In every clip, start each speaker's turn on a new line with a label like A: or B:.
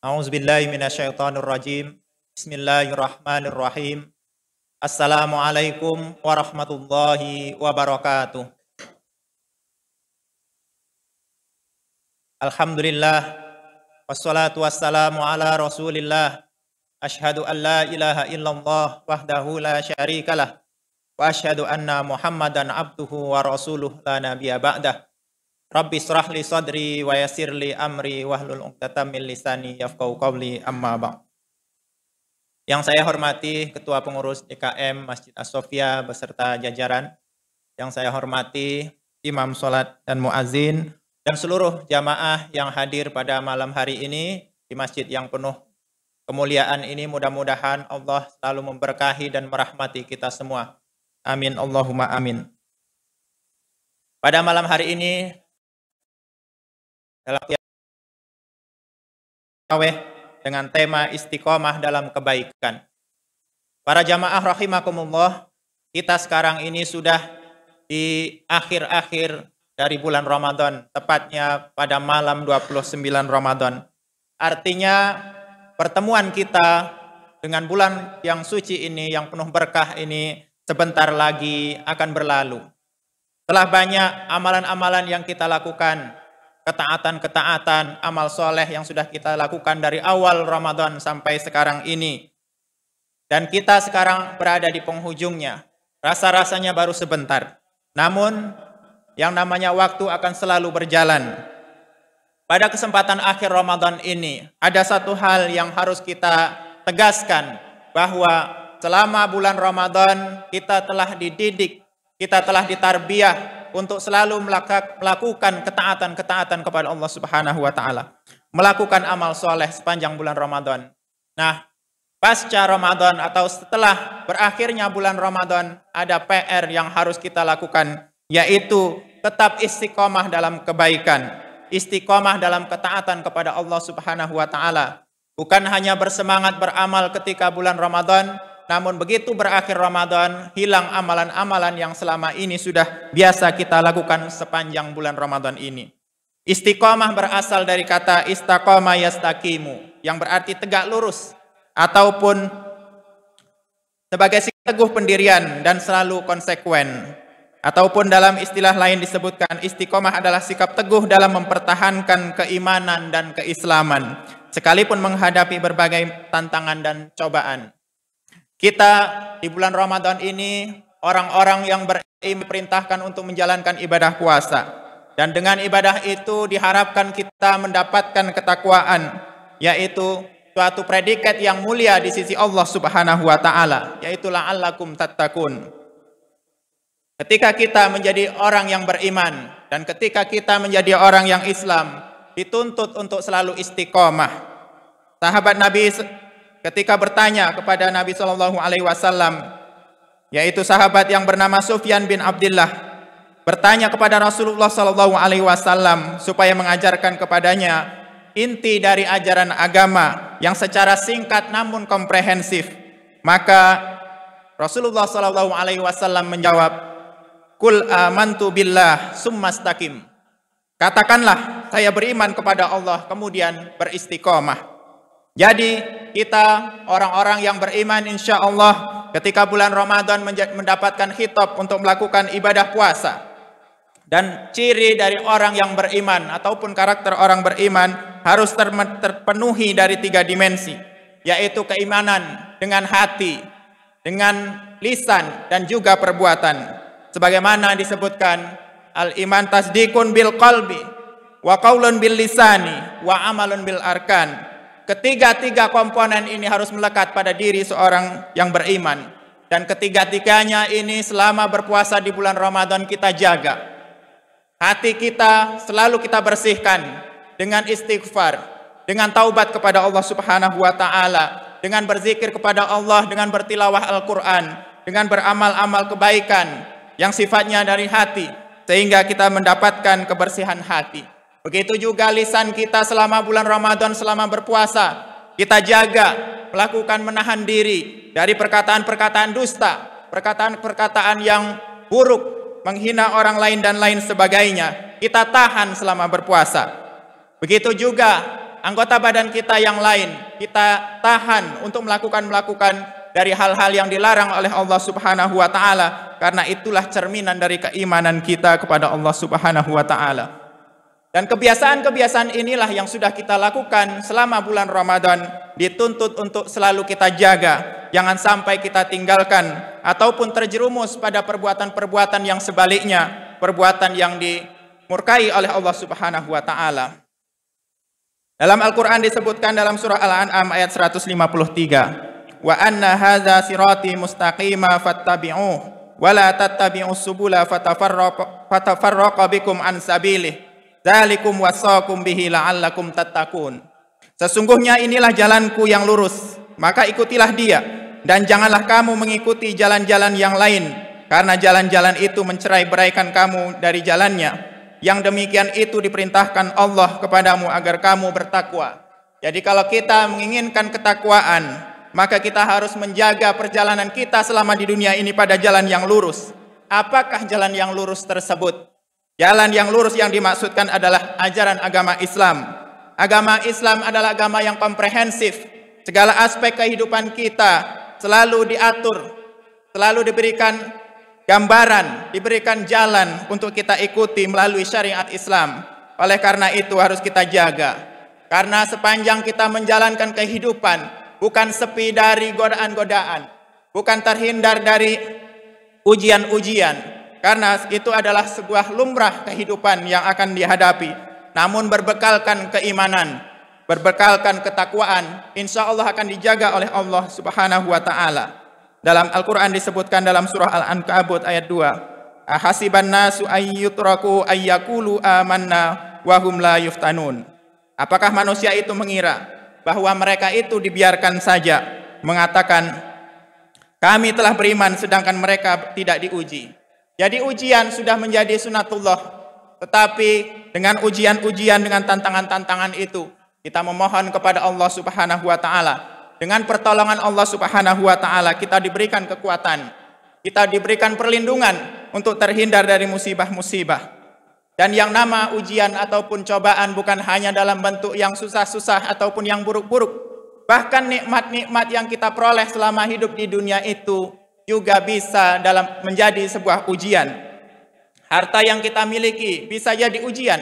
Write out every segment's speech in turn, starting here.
A: A'udzubillahi minasyaitonirrajim. Bismillahirrahmanirrahim. Assalamualaikum warahmatullahi wabarakatuh. Alhamdulillah. Wassalatu wassalamu ala Rasulillah. Asyhadu an la ilaha illallah wahdahu la syarikalah. Wa asyhadu anna Muhammadan abduhu wa rasuluh la nabiyya ba'dah. Rabbi shrah li sadri wa yassir li amri wahlul 'uqdatam min lisani yafqahu qawli, amma ba'd. Yang saya hormati Ketua Pengurus DKM Masjid As-Sofia beserta jajaran, yang saya hormati Imam Salat dan Muazzin, dan seluruh jamaah yang hadir pada malam hari ini di masjid yang penuh kemuliaan ini. Mudah-mudahan Allah selalu memberkahi dan merahmati kita semua. Amin Allahumma amin. Pada malam hari ini dalam dengan tema istiqomah dalam kebaikan. Para jamaah rahimakumullah, kita sekarang ini sudah di akhir-akhir dari bulan Ramadan, tepatnya pada malam 29 Ramadan. Artinya pertemuan kita dengan bulan yang suci ini, yang penuh berkah ini, sebentar lagi akan berlalu. Telah banyak amalan-amalan yang kita lakukan, ketaatan-ketaatan, amal soleh yang sudah kita lakukan dari awal Ramadan sampai sekarang ini. Dan kita sekarang berada di penghujungnya. Rasa-rasanya baru sebentar. Namun, yang namanya waktu akan selalu berjalan. Pada kesempatan akhir Ramadan ini, ada satu hal yang harus kita tegaskan, bahwa selama bulan Ramadan kita telah dididik, kita telah ditarbiyah untuk selalu melakukan ketaatan-ketaatan kepada Allah Subhanahu wa taala, melakukan amal soleh sepanjang bulan Ramadan. Nah, pasca Ramadan atau setelah berakhirnya bulan Ramadan, ada PR yang harus kita lakukan, yaitu tetap istiqomah dalam kebaikan, istiqomah dalam ketaatan kepada Allah Subhanahu wa taala. Bukan hanya bersemangat beramal ketika bulan Ramadan, namun begitu berakhir Ramadan, hilang amalan-amalan yang selama ini sudah biasa kita lakukan sepanjang bulan Ramadan ini. Istiqomah berasal dari kata istaqama yastaqimu, yang berarti tegak lurus, ataupun sebagai sikap teguh pendirian dan selalu konsekuen. Ataupun dalam istilah lain disebutkan, istiqomah adalah sikap teguh dalam mempertahankan keimanan dan keislaman, sekalipun menghadapi berbagai tantangan dan cobaan. Kita di bulan Ramadan ini, orang-orang yang beriman diperintahkan untuk menjalankan ibadah puasa. Dan dengan ibadah itu diharapkan kita mendapatkan ketakwaan, yaitu suatu predikat yang mulia di sisi Allah Subhanahu wa taala, yaitu la'allakum tattaqun. Ketika kita menjadi orang yang beriman dan ketika kita menjadi orang yang Islam, dituntut untuk selalu istiqomah. Sahabat Nabi ketika bertanya kepada Nabi SAW, yaitu sahabat yang bernama Sufyan bin Abdullah, bertanya kepada Rasulullah SAW supaya mengajarkan kepadanya inti dari ajaran agama yang secara singkat namun komprehensif. Maka Rasulullah SAW menjawab, "Qul amantu billah summastaqim." Katakanlah, saya beriman kepada Allah, kemudian beristiqomah. Jadi kita orang-orang yang beriman, insya Allah ketika bulan Ramadan mendapatkan khitab untuk melakukan ibadah puasa. Dan ciri dari orang yang beriman ataupun karakter orang beriman harus terpenuhi dari 3 dimensi, yaitu keimanan dengan hati, dengan lisan, dan juga perbuatan. Sebagaimana disebutkan, al-iman tasdikun bil qalbi, wa qaulun bil lisani, wa amalun bil arkan. Ketiga-tiga komponen ini harus melekat pada diri seorang yang beriman. Dan ketiga-tiganya ini selama berpuasa di bulan Ramadan kita jaga. Hati kita selalu kita bersihkan dengan istighfar, dengan taubat kepada Allah Subhanahu wa taala, dengan berzikir kepada Allah, dengan bertilawah Al-Quran, dengan beramal-amal kebaikan yang sifatnya dari hati, sehingga kita mendapatkan kebersihan hati. Begitu juga lisan kita selama bulan Ramadan, selama berpuasa, kita jaga, melakukan menahan diri dari perkataan-perkataan dusta, perkataan-perkataan yang buruk, menghina orang lain dan lain sebagainya. Kita tahan selama berpuasa. Begitu juga anggota badan kita yang lain kita tahan untuk melakukan dari hal-hal yang dilarang oleh Allah Subhanahu wa taala, karena itulah cerminan dari keimanan kita kepada Allah Subhanahu wa taala. Dan kebiasaan-kebiasaan inilah yang sudah kita lakukan selama bulan Ramadan, dituntut untuk selalu kita jaga, jangan sampai kita tinggalkan ataupun terjerumus pada perbuatan-perbuatan yang sebaliknya, perbuatan yang dimurkai oleh Allah Subhanahu wa taala. Dalam Al-Qur'an disebutkan dalam surah Al-An'am ayat 153, wa anna hadza sirati mustaqima fattabi'uh wa la tattabi'us subula fatafarraqa bikum an sabilih dzalikum wasaqum bihi la'allakum tattaqun. Sesungguhnya inilah jalanku yang lurus, maka ikutilah dia, dan janganlah kamu mengikuti jalan-jalan yang lain, karena jalan-jalan itu mencerai-beraikan kamu dari jalannya. Yang demikian itu diperintahkan Allah kepadamu agar kamu bertakwa. Jadi kalau kita menginginkan ketakwaan, maka kita harus menjaga perjalanan kita selama di dunia ini pada jalan yang lurus. Apakah jalan yang lurus tersebut? Jalan yang lurus yang dimaksudkan adalah ajaran agama Islam. Agama Islam adalah agama yang komprehensif. Segala aspek kehidupan kita selalu diatur, selalu diberikan gambaran, diberikan jalan untuk kita ikuti melalui syariat Islam. Oleh karena itu harus kita jaga. Karena sepanjang kita menjalankan kehidupan, bukan sepi dari godaan-godaan, bukan terhindar dari ujian-ujian, karena itu adalah sebuah lumrah kehidupan yang akan dihadapi. Namun berbekalkan keimanan, berbekalkan ketakwaan, insya Allah akan dijaga oleh Allah Subhanahu wa ta'ala. Dalam Al-Quran disebutkan dalam surah Al-Ankabut ayat 2, ahasiban nasu ayyutraku ayyakulu amanna wahum la yuftanun. Apakah manusia itu mengira bahwa mereka itu dibiarkan saja mengatakan kami telah beriman sedangkan mereka tidak diuji. Jadi ujian sudah menjadi sunatullah, tetapi dengan ujian-ujian, dengan tantangan-tantangan itu kita memohon kepada Allah Subhanahu wa ta'ala. Dengan pertolongan Allah Subhanahu wa ta'ala kita diberikan kekuatan, kita diberikan perlindungan untuk terhindar dari musibah-musibah. Dan yang nama ujian ataupun cobaan bukan hanya dalam bentuk yang susah-susah ataupun yang buruk-buruk. Bahkan nikmat-nikmat yang kita peroleh selama hidup di dunia itu juga bisa dalam menjadi sebuah ujian. Harta yang kita miliki bisa jadi ujian.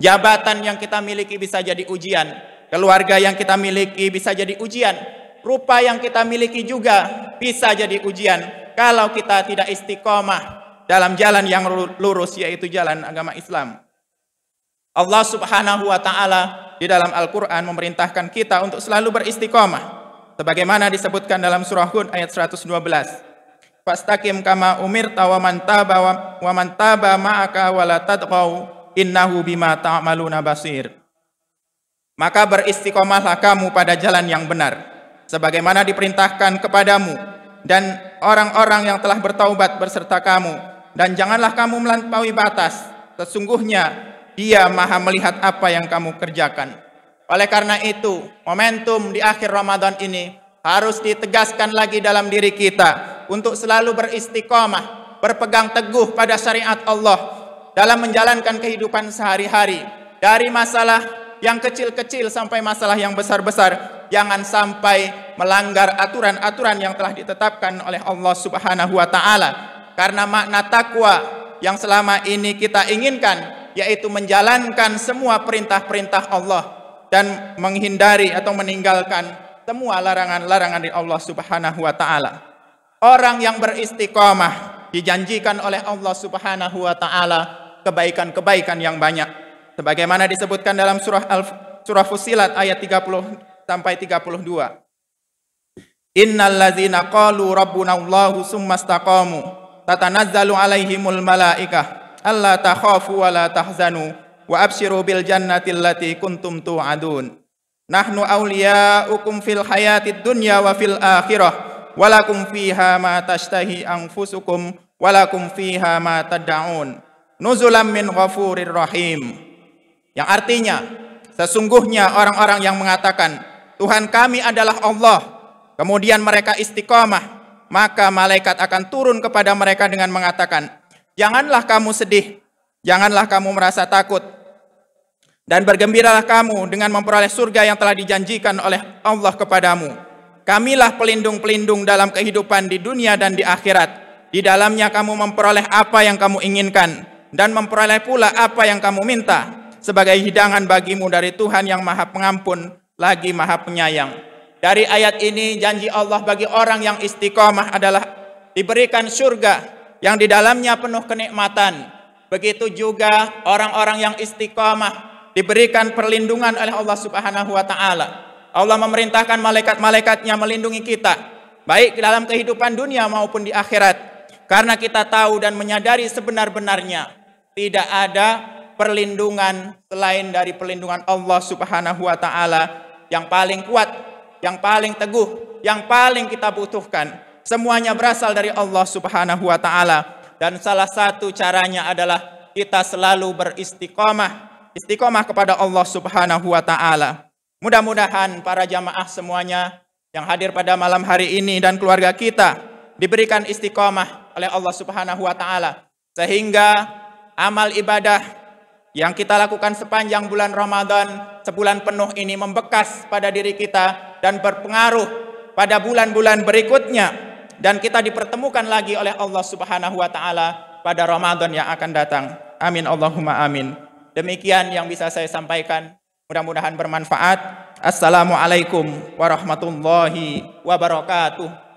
A: Jabatan yang kita miliki bisa jadi ujian. Keluarga yang kita miliki bisa jadi ujian. Rupa yang kita miliki juga bisa jadi ujian kalau kita tidak istiqomah dalam jalan yang lurus, yaitu jalan agama Islam. Allah Subhanahu wa ta'ala di dalam Al-Quran memerintahkan kita untuk selalu beristiqomah, sebagaimana disebutkan dalam surah Hud ayat 112. Fastaqim kama umirta wa man taba ma'aka wa la tadghaw innahu bima ta'maluna basir. Maka beristiqomahlah kamu pada jalan yang benar, sebagaimana diperintahkan kepadamu dan orang-orang yang telah bertaubat berserta kamu, dan janganlah kamu melampaui batas. Sesungguhnya Dia Maha melihat apa yang kamu kerjakan. Oleh karena itu, momentum di akhir Ramadan ini harus ditegaskan lagi dalam diri kita untuk selalu beristiqomah, berpegang teguh pada syariat Allah dalam menjalankan kehidupan sehari-hari. Dari masalah yang kecil-kecil sampai masalah yang besar-besar, jangan sampai melanggar aturan-aturan yang telah ditetapkan oleh Allah Subhanahu wa ta'ala. Karena makna takwa yang selama ini kita inginkan, yaitu menjalankan semua perintah-perintah Allah dan menghindari atau meninggalkan semua larangan-larangan dari Allah Subhanahu wa ta'ala. Orang yang beristiqomah dijanjikan oleh Allah Subhanahu wa ta'ala kebaikan-kebaikan yang banyak, sebagaimana disebutkan dalam surah Fussilat ayat 30 sampai 32. Innal ladzina qalu rabbuna Allahu tsumma istaqamu tatanazzalu alaihimul malaikah alla takhafu wa la tahzanu wa abshiru bil jannati allati kuntum tu'adun. Nahnu awliya'ukum fil hayatid dunya wa fil akhirah walakum fiha ma tashtahi anfusukum walakum fiha ma tad'un nuzulam min ghafurir rahim. Yang artinya, sesungguhnya orang-orang yang mengatakan Tuhan kami adalah Allah, kemudian mereka istiqomah, maka malaikat akan turun kepada mereka dengan mengatakan, janganlah kamu sedih, janganlah kamu merasa takut. Dan bergembiralah kamu dengan memperoleh surga yang telah dijanjikan oleh Allah kepadamu. Kamilah pelindung-pelindung dalam kehidupan di dunia dan di akhirat. Di dalamnya kamu memperoleh apa yang kamu inginkan dan memperoleh pula apa yang kamu minta sebagai hidangan bagimu dari Tuhan yang Maha Pengampun lagi Maha Penyayang. Dari ayat ini janji Allah bagi orang yang istiqomah adalah diberikan surga yang di dalamnya penuh kenikmatan. Begitu juga orang-orang yang istiqomah diberikan perlindungan oleh Allah Subhanahu wa taala. Allah memerintahkan malaikat-malaikatnya melindungi kita baik dalam kehidupan dunia maupun di akhirat. Karena kita tahu dan menyadari sebenar-benarnya tidak ada perlindungan selain dari perlindungan Allah Subhanahu wa taala yang paling kuat, yang paling teguh, yang paling kita butuhkan. Semuanya berasal dari Allah Subhanahu wa taala dan salah satu caranya adalah kita selalu beristiqomah, istiqomah kepada Allah Subhanahu wa taala. Mudah-mudahan para jamaah semuanya yang hadir pada malam hari ini dan keluarga kita diberikan istiqomah oleh Allah Subhanahu wa taala sehingga amal ibadah yang kita lakukan sepanjang bulan Ramadan, sebulan penuh ini membekas pada diri kita dan berpengaruh pada bulan-bulan berikutnya dan kita dipertemukan lagi oleh Allah Subhanahu wa taala pada Ramadan yang akan datang. Amin Allahumma amin. Demikian yang bisa saya sampaikan. Mudah-mudahan bermanfaat. Assalamualaikum warahmatullahi wabarakatuh.